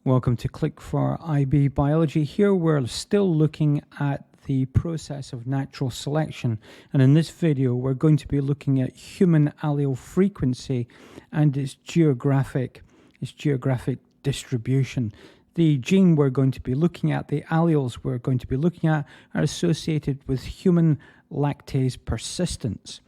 Welcome to Click for IB Biology. Here we're still looking at the process of natural selection, and in this video we're going to be looking at human allele frequency and its geographic distribution. The gene we're going to be looking at, the alleles we're going to be looking at, are associated with human lactase persistence.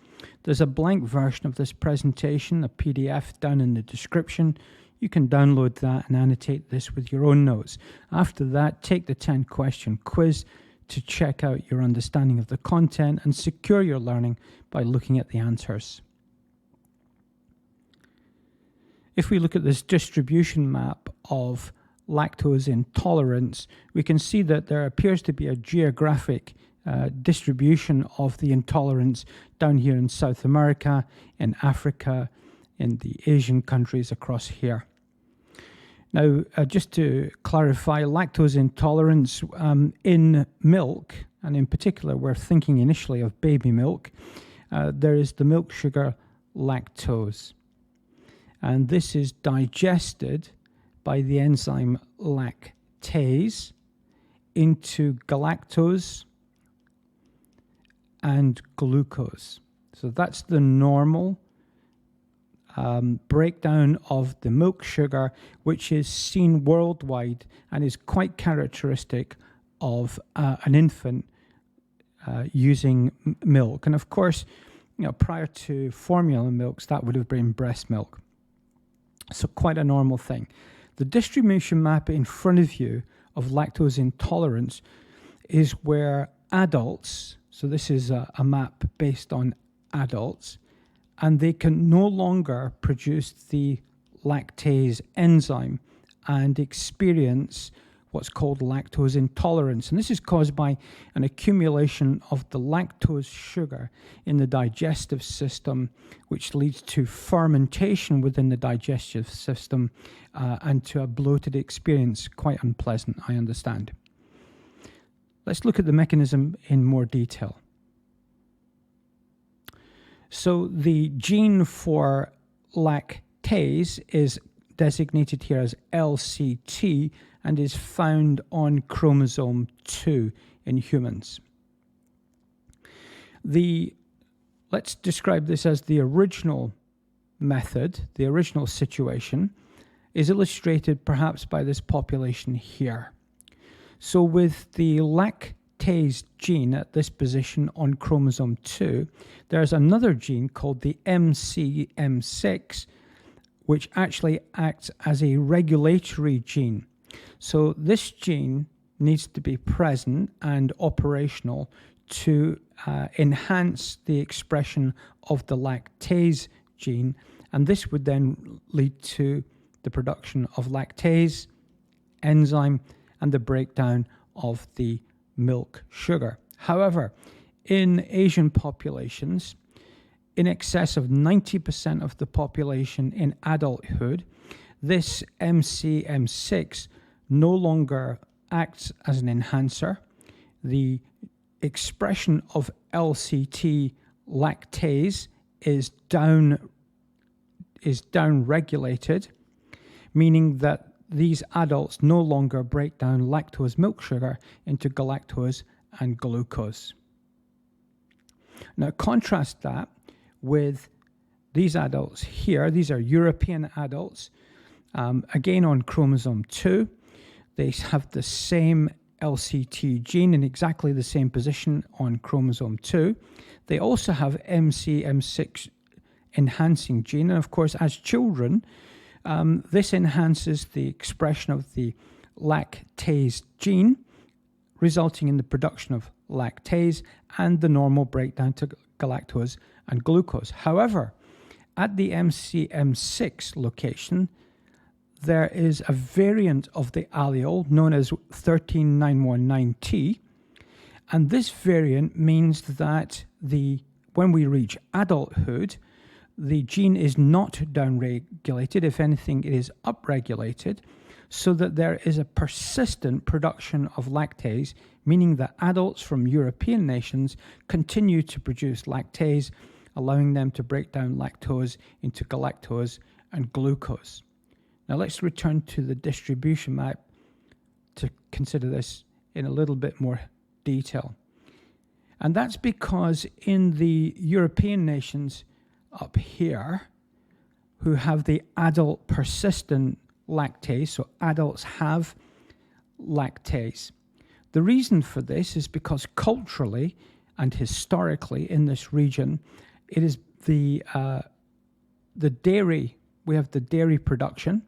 There's a blank version of this presentation, a PDF, down in the description. You can download that and annotate this with your own notes. After that, take the 10-question quiz to check out your understanding of the content and secure your learning by looking at the answers. If we look at this distribution map of lactose intolerance, we can see that there appears to be a geographic distribution of the intolerance down here in South America, in Africa, in the Asian countries across here. Now, just to clarify, lactose intolerance in milk, and in particular we're thinking initially of baby milk, there is the milk sugar lactose. And this is digested by the enzyme lactase into galactose and glucose. So that's the normal breakdown of the milk sugar, which is seen worldwide and is quite characteristic of an infant using milk. And of course, prior to formula milks, that would have been breast milk. So quite a normal thing. The distribution map in front of you of lactose intolerance is where adults, so this is a map based on adults, and they can no longer produce the lactase enzyme and experience what's called lactose intolerance. And this is caused by an accumulation of the lactose sugar in the digestive system, which leads to fermentation within the digestive system and to a bloated experience. Quite unpleasant, I understand. Let's look at the mechanism in more detail. So the gene for lactase is designated here as LCT and is found on chromosome 2 in humans. Let's describe this as the original method, the original situation, is illustrated perhaps by this population here. So with the lactase gene at this position on chromosome 2, there's another gene called the MC-M6, which actually acts as a regulatory gene. So this gene needs to be present and operational to enhance the expression of the lactase gene, and this would then lead to the production of lactase, enzyme, and the breakdown of the milk sugar. However, in Asian populations, in excess of 90% of the population in adulthood, this MC-M6 no longer acts as an enhancer. The expression of LCT lactase is down regulated, meaning that these adults no longer break down lactose milk sugar into galactose and glucose. Now contrast that with these adults here. These are European adults, again on chromosome 2. They have the same LCT gene in exactly the same position on chromosome 2. They also have MC-M6 enhancing gene, and of course as children, this enhances the expression of the lactase gene, resulting in the production of lactase and the normal breakdown to galactose and glucose. However, at the MC-M6 location, there is a variant of the allele known as 13919T, and this variant means that when we reach adulthood, the gene is not downregulated. If anything, it is upregulated, so that there is a persistent production of lactase, meaning that adults from European nations continue to produce lactase, allowing them to break down lactose into galactose and glucose. Now let's return to the distribution map to consider this in a little bit more detail. And that's because in the European nations up here, who have the adult persistent lactase, so adults have lactase. The reason for this is because culturally and historically in this region, it is the dairy, we have the dairy production,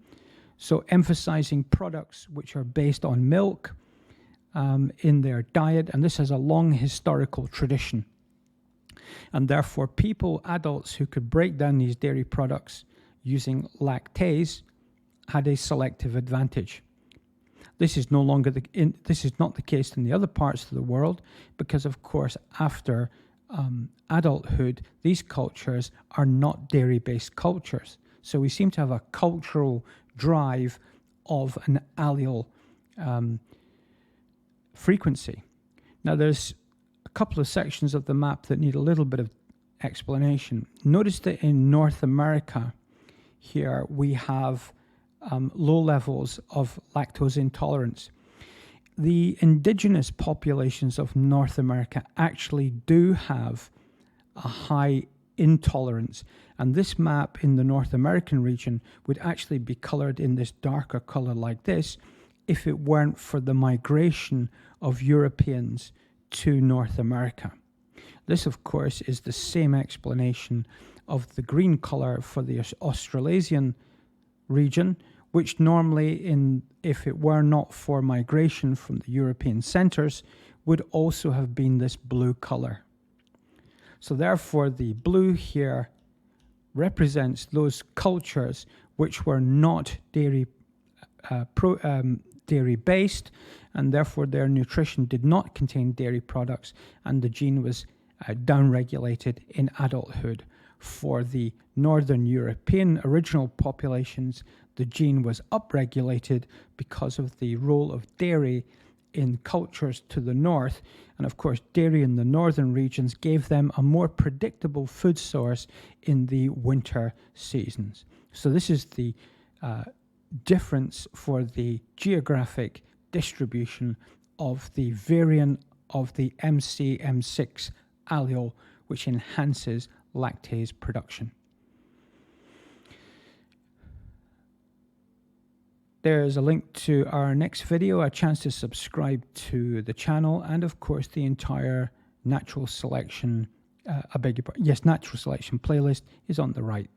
so emphasizing products which are based on milk in their diet, and this has a long historical tradition. And therefore people, adults who could break down these dairy products using lactase had a selective advantage. This is no longer this is not the case in the other parts of the world, because of course after adulthood, these cultures are not dairy-based cultures. So we seem to have a cultural drive of an allele frequency. Now there's a couple of sections of the map that need a little bit of explanation. Notice that in North America here we have low levels of lactose intolerance. The indigenous populations of North America actually do have a high intolerance, and this map in the North American region would actually be colored in this darker color like this if it weren't for the migration of Europeans to North America. This, of course, is the same explanation of the green color for the Australasian region, which normally, if it were not for migration from the European centers, would also have been this blue color. So therefore, the blue here represents those cultures which were not dairy-based, and therefore their nutrition did not contain dairy products, and the gene was downregulated in adulthood. For the Northern European original populations, the gene was upregulated because of the role of dairy in cultures to the north. And of course, dairy in the northern regions gave them a more predictable food source in the winter seasons. So this is the difference for the geographic distribution of the variant of the MC-M6 allele, which enhances lactase production. There's a link to our next video, a chance to subscribe to the channel, and of course the entire natural selection, natural selection playlist is on the right.